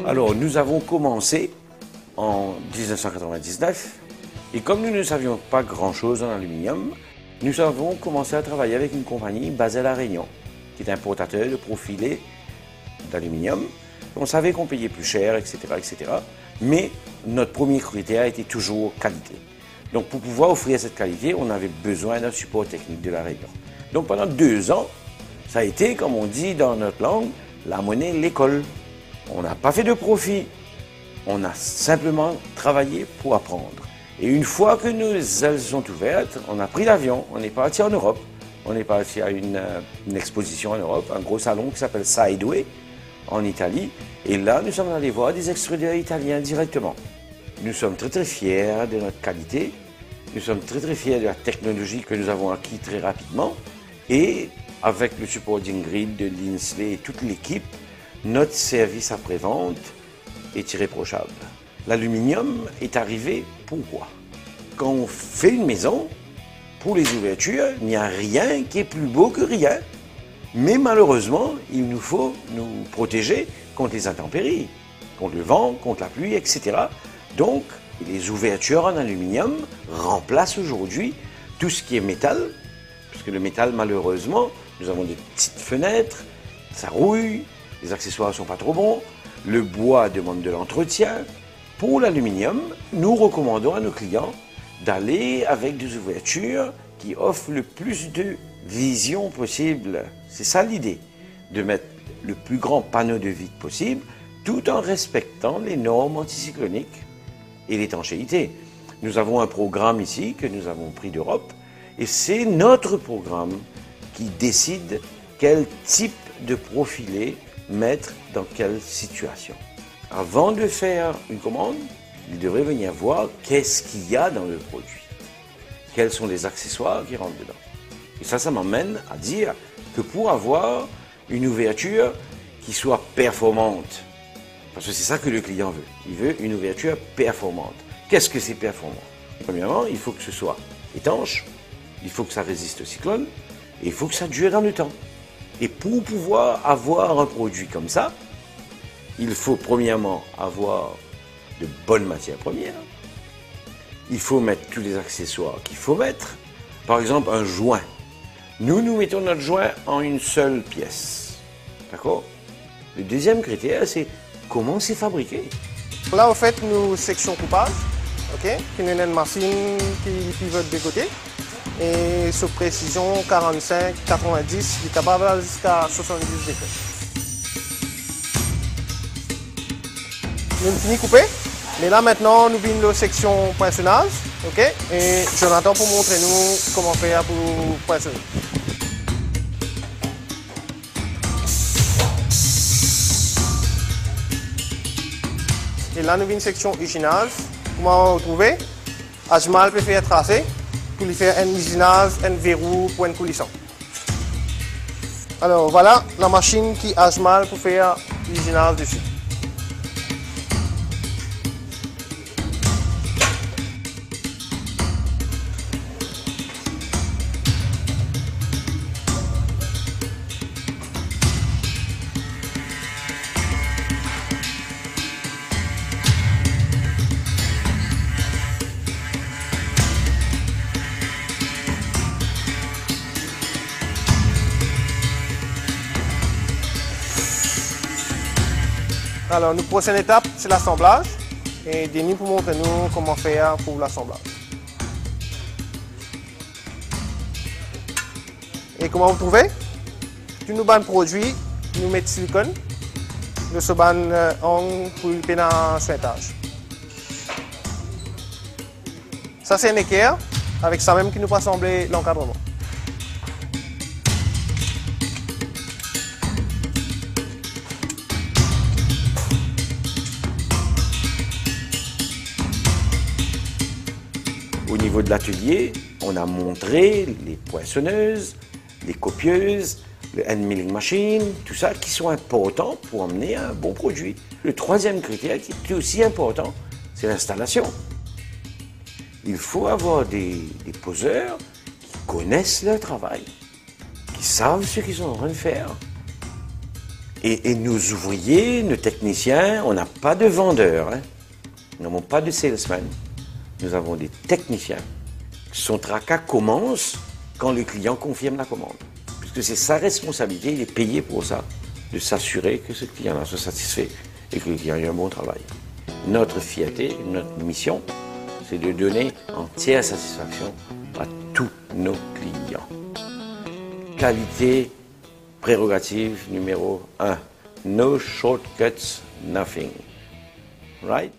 Alors, nous avons commencé en 1999 et comme nous ne savions pas grand-chose en aluminium, nous avons commencé à travailler avec une compagnie basée à La Réunion, qui est importateur de profilés d'aluminium. On savait qu'on payait plus cher, etc., etc. Mais notre premier critère était toujours qualité. Donc, pour pouvoir offrir cette qualité, on avait besoin d'un support technique de La Réunion. Donc, pendant 2 ans, ça a été, comme on dit dans notre langue, la monnaie, l'école. On n'a pas fait de profit. On a simplement travaillé pour apprendre. Et une fois que nos ailes sont ouvertes, on a pris l'avion, on est parti en Europe. On est parti à une exposition en Europe, un gros salon qui s'appelle Sideway, en Italie. Et là, nous sommes allés voir des extrudeurs italiens directement. Nous sommes très très fiers de notre qualité. Nous sommes très très fiers de la technologie que nous avons acquis très rapidement. Et avec le support d'Ingrid, de Linsley et toute l'équipe, notre service après-vente est irréprochable. L'aluminium est arrivé pourquoi? Quand on fait une maison, pour les ouvertures, il n'y a rien qui est plus beau que rien. Mais malheureusement, il nous faut nous protéger contre les intempéries, contre le vent, contre la pluie, etc. Donc, les ouvertures en aluminium remplacent aujourd'hui tout ce qui est métal, puisque le métal, malheureusement, nous avons des petites fenêtres, ça rouille, les accessoires ne sont pas trop bons, le bois demande de l'entretien. Pour l'aluminium, nous recommandons à nos clients d'aller avec des ouvertures qui offrent le plus de vision possible. C'est ça l'idée, de mettre le plus grand panneau de vide possible, tout en respectant les normes anticycloniques et l'étanchéité. Nous avons un programme ici que nous avons pris d'Europe, et c'est notre programme qui décide quel type de profilé mettre dans quelle situation. Avant de faire une commande, il devrait venir voir qu'est-ce qu'il y a dans le produit. Quels sont les accessoires qui rentrent dedans. Et ça m'emmène à dire que pour avoir une ouverture qui soit performante, parce que c'est ça que le client veut, il veut une ouverture performante. Qu'est-ce que c'est performant? Premièrement, il faut que ce soit étanche, il faut que ça résiste au cyclone, et il faut que ça dure dans le temps. Et pour pouvoir avoir un produit comme ça, il faut premièrement avoir de bonnes matières premières. Il faut mettre tous les accessoires qu'il faut mettre. Par exemple, un joint. Nous mettons notre joint en une seule pièce. D'accord? Le deuxième critère, c'est comment c'est fabriqué. Là, en fait, nous section coupage. OK? Qui nous a une machine qui pivote de côté. Et sous précision 45, 90, il est capable d'aller jusqu'à 70 degrés. Nous avons fini de couper, mais là maintenant nous venons de la section poinçonnage, ok? Et Jonathan pour montrer nous comment faire pour poinçonner. Et là nous venons de la section usinage. Comment retrouver? Ajmal peut faire tracer pour lui faire un usinage, un verrou pour une coulisson. Alors voilà la machine qui Ajmal pour faire l'usinage dessus. Alors, notre prochaine étape, c'est l'assemblage. Et Denis pour montrer nous comment faire pour l'assemblage. Et comment vous trouvez? Tu nous bannes produit, nous mettons silicone, nous se banne angle pour le pénal sointage. Ça, c'est un équerre, avec ça même qui nous peut assembler l'encadrement. Au niveau de l'atelier, on a montré les poinçonneuses, les copieuses, le hand milling machine, tout ça qui sont importants pour emmener un bon produit. Le troisième critère qui est aussi important, c'est l'installation. Il faut avoir des poseurs qui connaissent leur travail, qui savent ce qu'ils sont en train de faire. Et nos ouvriers, nos techniciens, on n'a pas de vendeurs, hein. Nous n'avons pas de salesmen. Nous avons des techniciens. Son tracas commence quand le client confirme la commande. Puisque c'est sa responsabilité, il est payé pour ça, de s'assurer que ce client-là soit satisfait et que le client ait un bon travail. Notre fierté, notre mission, c'est de donner entière satisfaction à tous nos clients. Qualité, prérogative numéro 1. No shortcuts, nothing. Right?